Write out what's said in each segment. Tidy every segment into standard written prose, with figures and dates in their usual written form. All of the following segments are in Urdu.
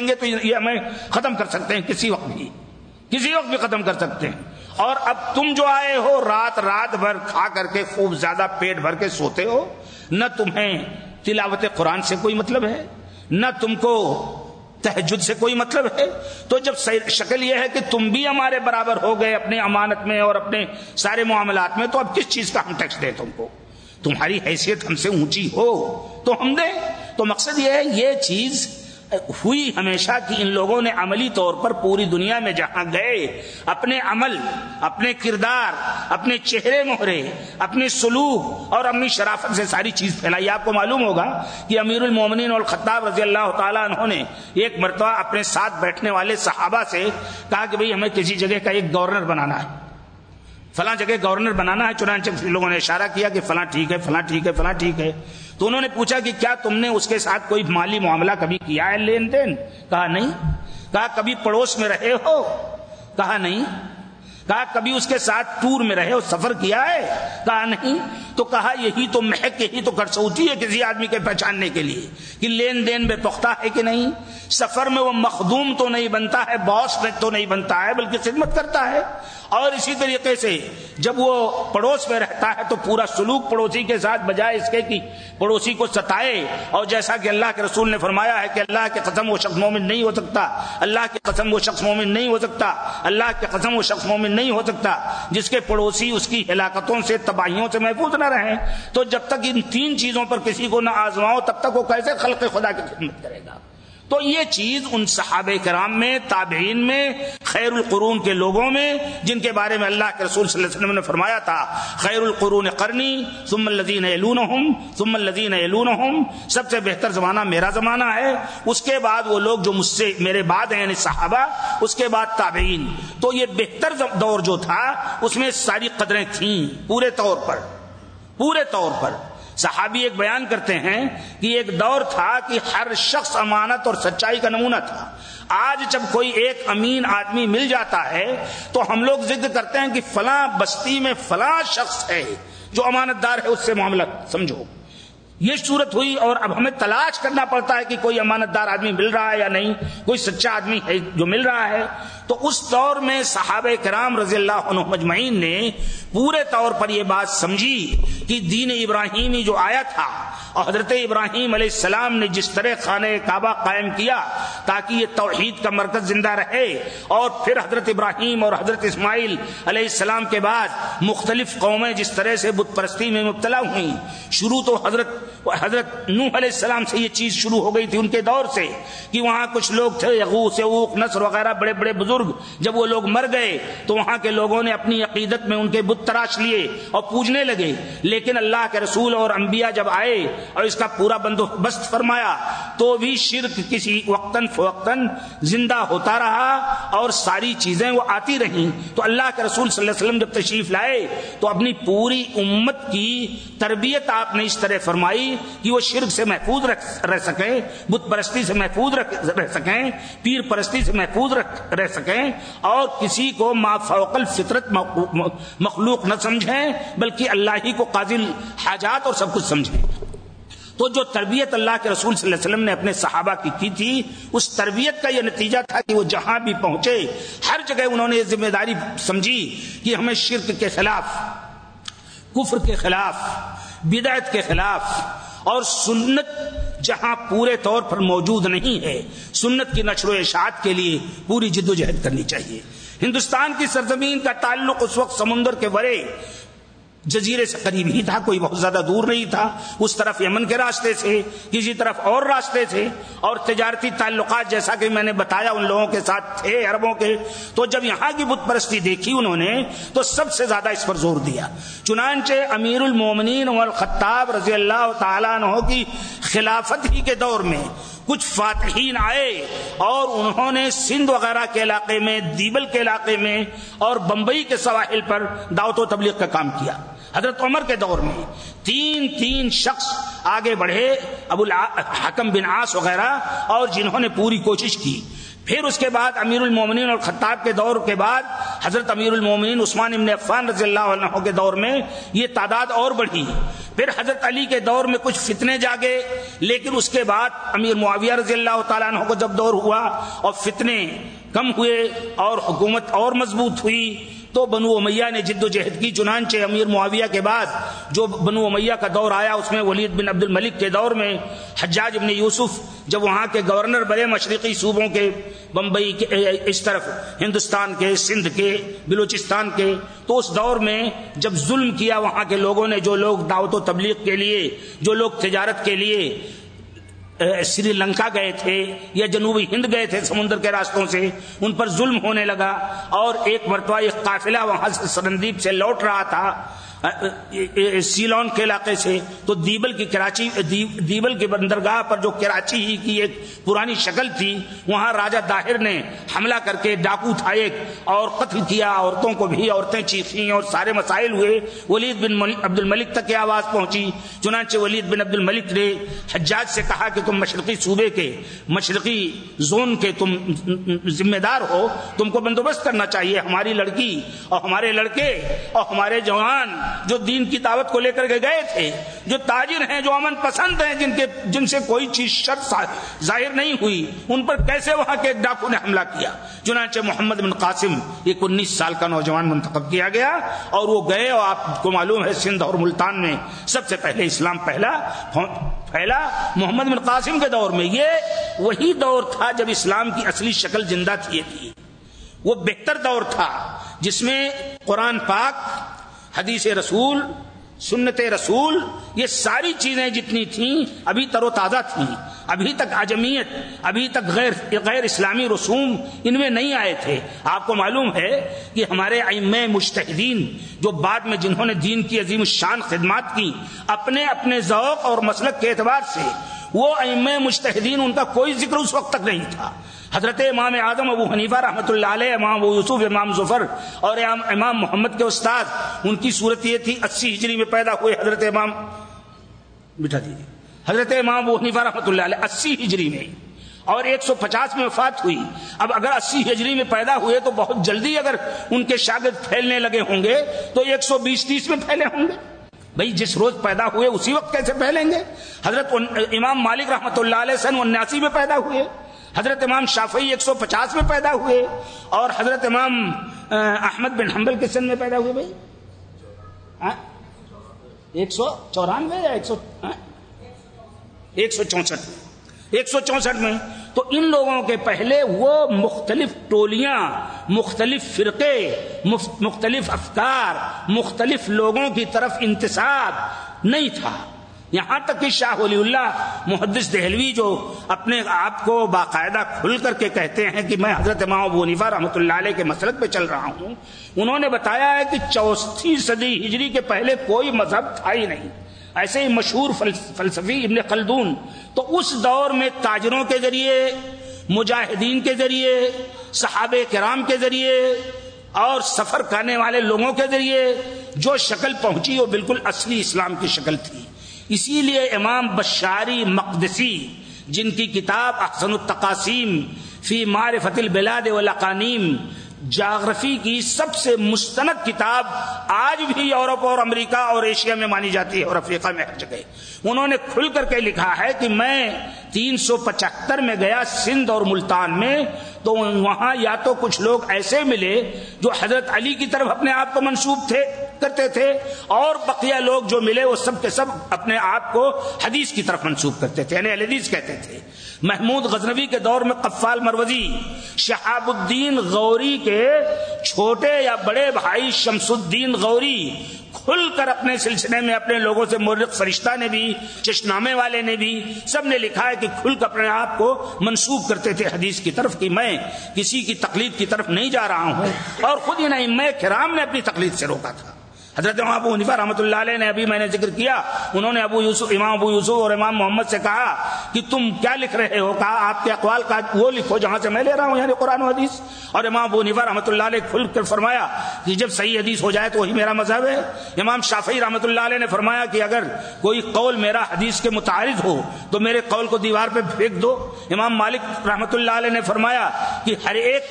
گے تو یہ ہمیں ختم کر سکتے ہیں کسی وقت بھی ختم کر سکتے ہیں. اور اب تم جو آئے ہو رات بھر کھا کر کے خوب زیادہ پیٹ بھر کے سوتے ہو, نہ تمہیں تلاوت قرآن سے کوئی مطلب ہے, نہ تم کو تہجد سے کوئی مطلب ہے. تو جب شکل یہ ہے کہ تم بھی ہمارے برابر ہو گئے اپنے امانت میں اور اپنے سارے معاملات میں, تو اب کس چیز کا ہم ٹیکس دیں تم کو؟ تمہاری حیثیت ہم سے اونچی ہو تو ہم دیں. تو مقصد یہ ہے, یہ چیز ہوئی ہمیشہ کہ ان لوگوں نے عملی طور پر پوری دنیا میں جہاں گئے اپنے عمل, اپنے کردار, اپنے چہرے مہرے, اپنے سلوک اور اپنی شرافت سے ساری چیز پھیلائی. آپ کو معلوم ہوگا کہ امیر المومنین الخطاب رضی اللہ تعالیٰ عنہ نے ایک مرتبہ اپنے ساتھ بیٹھنے والے صحابہ سے کہا کہ بھئی ہمیں کسی جگہ کا ایک گورنر بنانا ہے, فلاں جگہ گورنر بنانا ہے. چنانچہ لوگوں نے اشارہ کیا کہ فلاں ٹھیک ہے, فلاں ٹھیک ہے, فلاں ٹھیک ہے. تو انہوں نے پوچھا کہ کیا تم نے اس کے ساتھ کوئی مالی معاملہ کبھی کیا ہے, لین دین؟ کہا نہیں. کہا کبھی پڑوس میں رہے ہو؟ کہا نہیں. کہا کبھی اس کے ساتھ ٹور میں رہے ہو, سفر کیا ہے؟ کہا نہیں. تو کہا یہی تو محک, یہی تو کسوٹی ہے کسی آدمی کے پہچاننے کے لیے کہ لین دین میں پختہ ہے کہ نہیں. سفر میں وہ مخدوم تو نہیں بنتا ہے, باس تو نہیں بنتا ہے, بلکہ خدمت کرتا ہے. اور اسی طریقے سے جب وہ پڑوس میں رہتا ہے تو پورا سلوک پڑوسی کے ساتھ بجائے اس کے کہ پڑوسی کو ستائے, اور جیسا کہ اللہ کے رسول نے فرمایا ہے کہ اللہ کی قسم وہ شخص مومن نہیں ہو سکتا, اللہ کی قسم وہ شخص مومن نہیں ہو سکتا, اللہ کی قسم وہ شخص مومن نہیں ہو سکتا جس کے پڑوسی اس کی ہلاکتوں سے, تباہیوں سے محفوظ نہ رہیں. تو جب تک ان تین چیزوں پر کسی کو نہ آزماؤ تب تک وہ کیسے خلق خدا کی خدمت کرے گا؟ تو یہ چیز ان صحابہ کرام میں, تابعین میں, خیر القرون کے لوگوں میں, جن کے بارے میں اللہ کے رسول صلی اللہ علیہ وسلم نے فرمایا تھا خیر القرون قرنی ثم الذین یلونہم ثم الذین یلونہم, سب سے بہتر زمانہ میرا زمانہ ہے, اس کے بعد وہ لوگ جو مجھ سے میرے بعد ہیں یعنی صحابہ, اس کے بعد تابعین. تو یہ بہتر دور جو تھا اس میں ساری قدریں تھیں پورے طور پر. صحابی ایک بیان کرتے ہیں کہ ایک دور تھا کہ ہر شخص امانت اور سچائی کا نمونہ تھا. آج جب کوئی ایک امین آدمی مل جاتا ہے تو ہم لوگ ذکر کرتے ہیں کہ فلاں بستی میں فلاں شخص ہے جو امانت دار ہے, اس سے معاملہ سمجھو. یہ صورت ہوئی, اور اب ہمیں تلاش کرنا پڑتا ہے کہ کوئی امانت دار آدمی مل رہا ہے یا نہیں, کوئی سچا آدمی ہے جو مل رہا ہے. تو اس دور میں صحابہ کرام رضی اللہ عنہم اجمعین نے پورے طور پر یہ بات سمجھی کہ دین ابراہیمی جو آیا تھا اور حضرت ابراہیم علیہ السلام نے جس طرح خانہ کعبہ قائم کیا تاکہ یہ توحید کا مرکز زندہ رہے, اور پھر حضرت ابراہیم اور حضرت اسماعیل علیہ السلام کے بعد مختلف قومیں جس طرح سے بت پرستی میں مبتلا ہوئیں. شروع تو حضرت نوح علیہ السلام سے یہ چیز شروع ہو گئی تھی, ان کے دور سے, کہ وہاں کچھ لوگ تھے یغوث, یعوق, نصر وغیرہ بڑے بڑے بزرگ. جب وہ لوگ مر گئے تو وہاں کے لوگوں نے اپنی عقیدت میں ان کے بت تراش لیے اور پوجنے لگے. لیکن اللہ کے رسول اور انبیاء جب آئے اور اس کا پورا بندوبست فرمایا تو بھی شرک کسی وقتاً فوقتاً زندہ ہوتا رہا اور ساری چیزیں وہ آتی رہیں. تو اللہ کے رسول صلی اللہ علیہ وسلم جب تشریف لائے تو اپنی پوری امت کی تربیت آپ نے اس طرح فرمائی کہ وہ شرک سے محفوظ رہ سکیں, بت پرستی سے محفوظ رہ سکیں, پیر پرستی سے محفوظ رہ سکیں, اور کسی کو ما فوق الفطرت مخلوق نہ سمجھیں بلکہ اللہ ہی کو قاضی حاجات اور سب کچھ سمجھیں. تو جو تربیت اللہ کے رسول صلی اللہ علیہ وسلم نے اپنے صحابہ کی تھی, اس تربیت کا یہ نتیجہ تھا کہ وہ جہاں بھی پہنچے ہر جگہ انہوں نے یہ ذمہ داری سمجھی کہ ہمیں شرک کے خلاف, کفر کے خلاف, بدعت کے خلاف, اور سنت جہاں پورے طور پر موجود نہیں ہے سنت کی نشر و اشاعت کے لیے پوری جدوجہد کرنی چاہیے. ہندوستان کی سرزمین کا تعلق اس وقت سمندر کے ورے جزیرے سے قریب ہی تھا, کوئی بہت زیادہ دور نہیں تھا. اس طرف یمن کے راستے سے, کسی طرف اور راستے تھے, اور تجارتی تعلقات جیسا کہ میں نے بتایا ان لوگوں کے ساتھ تھے عربوں کے. تو جب یہاں کی بت پرستی دیکھی انہوں نے تو سب سے زیادہ اس پر زور دیا. چنانچہ امیر المومنین والخطاب رضی اللہ تعالیٰ عنہ کی خلافت ہی کے دور میں کچھ فاتحین آئے اور انہوں نے سندھ وغیرہ کے علاقے میں, دیبل کے علاقے میں اور بمبئی کے سواحل پر دعوت و تبلیغ کا کام کیا. حضرت عمر کے دور میں تین شخص آگے بڑھے, ابو الحکم بن عاص وغیرہ, اور جنہوں نے پوری کوشش کی. پھر اس کے بعد امیر المومنین اور خطاب کے دور کے بعد حضرت امیر المومنین عثمان بن عفان رضی اللہ عنہ کے دور میں یہ تعداد اور بڑھی. پھر حضرت علی کے دور میں کچھ فتنے جاگے، لیکن اس کے بعد امیر معاویہ رضی اللہ تعالیٰ عنہ کو جب دور ہوا اور فتنے کم ہوئے اور حکومت اور مضبوط ہوئی تو بنو امیہ نے جد و جہد کی. چنانچہ امیر معاویہ کے بعد جو بنو امیہ کا دور آیا اس میں ولید بن عبد الملک کے دور میں حجاج بن یوسف جب وہاں کے گورنر بڑے مشرقی صوبوں کے، بمبئی کے، اس طرف ہندوستان کے، سندھ کے، بلوچستان کے، تو اس دور میں جب ظلم کیا وہاں کے لوگوں نے، جو لوگ دعوت و تبلیغ کے لیے، جو لوگ تجارت کے لیے سری لنکا گئے تھے یا جنوبی ہند گئے تھے سمندر کے راستوں سے، ان پر ظلم ہونے لگا. اور ایک مرتبہ ایک قافلہ وہاں سے سرندیپ سے لوٹ رہا تھا سیلون کے علاقے سے، تو دیبل کی بندرگاہ پر جو کراچی ہی کی ایک پرانی شکل تھی، وہاں راجہ داہر نے حملہ کر کے ڈاکو اٹھائے اور قتل کیا عورتوں کو بھی. عورتیں چیخیں اور سارے مسائل ہوئے. ولید بن عبد الملک تک یہ آواز پہنچی. چنانچہ ولید بن عبد الملک نے حجاج سے کہا کہ تم مشرقی صوبے کے، مشرقی زون کے تم ذمہ دار ہو، تم کو بندوبست کرنا چاہیے. ہماری لڑکی اور ہمارے لڑکے اور ہمارے جوان جو دین کی دعوت کو لے کر کے گئے تھے، جو تاجر ہیں، جو امن پسند ہیں، جن سے کوئی چیز شر ظاہر نہیں ہوئی، ان پر کیسے وہاں کے ڈاکو نے حملہ کیا. چنانچہ محمد بن قاسم ایک 19 سال کا نوجوان منتخب کیا گیا اور وہ گئے. اور آپ کو معلوم ہے سندھ اور ملتان میں سب سے پہلے اسلام پھیلا محمد بن قاسم کے دور میں. یہ وہی دور تھا جب اسلام کی اصلی شکل زندہ تھی. وہ بہتر دور تھا جس میں قرآن پاک، حدیث رسول، سنت رسول، یہ ساری چیزیں جتنی تھیں ابھی تر و تازہ تھیں. ابھی تک عجمیت، ابھی تک غیر اسلامی رسوم ان میں نہیں آئے تھے. آپ کو معلوم ہے کہ ہمارے ائمہ مجتہدین جو بعد میں جنہوں نے دین کی عظیم الشان خدمات کی، اپنے اپنے ذوق اور مسلک کے اعتبار سے وہ ائمہ مجتہدین، ان کا کوئی ذکر اس وقت تک نہیں تھا. حضرت امام اعظم ابو حنیفہ رحمۃ اللہ علیہ، امام ابو یوسف، امام ظفر اور امام محمد کے استاد، ان کی صورت یہ تھی 80 ہجری میں پیدا ہوئے. حضرت امام ابو حنیفہ رحمۃ اللہ علیہ 80 ہجری میں اور 150 میں وفات ہوئی. اب اگر 80 ہجری میں پیدا ہوئے تو بہت جلدی اگر ان کے شاگرد پھیلنے لگے ہوں گے تو 120-30 میں پھیلے ہوں گے. بھئی جس روز پیدا ہوئے اسی وقت کیسے پھیلیں گے؟ حضرت امام مالک رحمۃ اللہ علیہ سن 79 میں پیدا ہوئے، حضرت امام شافعی 150 میں پیدا ہوئے، اور حضرت امام احمد بن حنبل کے سن میں پیدا ہوئے. بھائی 194 یا 164 میں. تو ان لوگوں کے پہلے وہ مختلف ٹولیاں، مختلف فرقے، مختلف افکار، مختلف لوگوں کی طرف انتساب نہیں تھا. یہاں تک کہ شاہ ولی اللہ محدث دہلوی جو اپنے آپ کو باقاعدہ کھل کر کے کہتے ہیں کہ میں حضرت امام ابو حنیفہ رحمۃ اللہ علیہ کے مسلک پہ چل رہا ہوں، انہوں نے بتایا ہے کہ 64 صدی ہجری کے پہلے کوئی مذہب تھا ہی نہیں. ایسے ہی مشہور فلسفی ابن خلدون، تو اس دور میں تاجروں کے ذریعے، مجاہدین کے ذریعے، صحابہ کرام کے ذریعے اور سفر کرنے والے لوگوں کے ذریعے جو شکل پہنچی وہ بالکل اصلی اسلام کی شکل تھی. اسی لیے امام بشاری مقدسی جن کی کتاب احسن التقاسیم فی معرفت البلاد والاقانیم، جغرافی کی سب سے مستند کتاب، آج بھی یورپ اور امریکہ اور ایشیا میں مانی جاتی ہے اور افریقہ میں ہر جگہ، انہوں نے کھل کر کے لکھا ہے کہ میں 375 میں گیا سندھ اور ملتان میں، تو وہاں یا تو کچھ لوگ ایسے ملے جو حضرت علی کی طرف اپنے آپ کو منسوب کرتے تھے، اور بقیہ لوگ جو ملے وہ سب کے سب اپنے آپ کو حدیث کی طرف منسوب کرتے تھے، یعنی حدیث کہتے تھے. محمود غزنوی کے دور میں قفال مروزی، شہاب الدین غوری کے چھوٹے یا بڑے بھائی شمس الدین غوری کھل کر اپنے سلسلے میں اپنے لوگوں سے، مورخ فرشتہ نے بھی، چشنامے والے نے بھی، سب نے لکھا ہے کہ کھل کر اپنے آپ کو منسوب کرتے تھے حدیث کی طرف، کہ میں کسی کی تقلید کی طرف نہیں جا رہا ہوں. اور خود ان ائمہ کرام نے اپنی تقلید سے روکا تھا. حضرت امام ابو حنیفہ رحمۃ اللہ علیہ نے، ابھی میں نے ذکر کیا، انہوں نے امام ابو یوسف اور امام محمد سے کہا کہ تم کیا لکھ رہے ہو؟ کہا آپ کے اقوال کا وہ لکھو جہاں سے میں لے رہا ہوں، یعنی قرآن و حدیث. اور امام ابو حنیفہ رحمۃ اللہ علیہ کھل کر فرمایا کہ جب صحیح حدیث ہو جائے تو وہی میرا مذہب ہے. امام شافعی رحمۃ اللہ علیہ نے فرمایا کہ اگر کوئی قول میرا حدیث کے متعارض ہو تو میرے قول کو دیوار پہ پھینک دو. امام مالک رحمۃ اللہ علیہ نے فرمایا کہ ہر ایک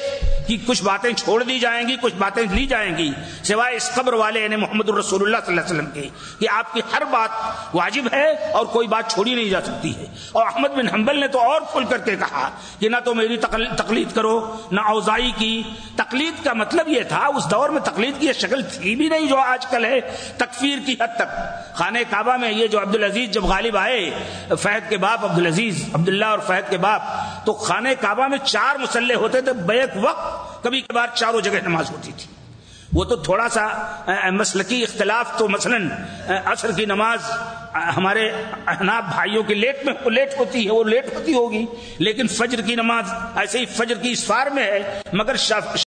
کہ کچھ باتیں چھوڑ دی جائیں گی، کچھ باتیں لی جائیں گی، سوائے اس قبر والے یعنی محمد الرسول اللہ صلی اللہ علیہ وسلم کی، کہ آپ کی ہر بات واجب ہے اور کوئی بات چھوڑی نہیں جا سکتی ہے۔ اور احمد بن حنبل نے تو اور کھل کر کے کہا کہ نہ تو میری تقلید کرو نہ اوزاعی کی۔ تقلید کا مطلب یہ تھا، اس دور میں تقلید کی یہ شکل تھی بھی نہیں جو آج کل ہے، تکفیر کی حد تک۔ خانہ کعبہ میں یہ جو عبدالعزیز جب غالب آئے، فہد کے باپ عبدالعزیز، عبداللہ اور فہد کے باپ، تو خانہ کعبہ میں 4 مصلے ہوتے تھے بیک وقت، کبھی کبھار چاروں جگہ نماز ہوتی تھی۔ وہ تو تھوڑا سا مسلکی اختلاف، تو مثلا عصر کی نماز ہمارے احناف بھائیوں کے لیٹ ہوتی ہے، وہ لیٹ ہوتی ہوگی، لیکن فجر کی نماز ایسے ہی فجر کی اسفار میں ہے، مگر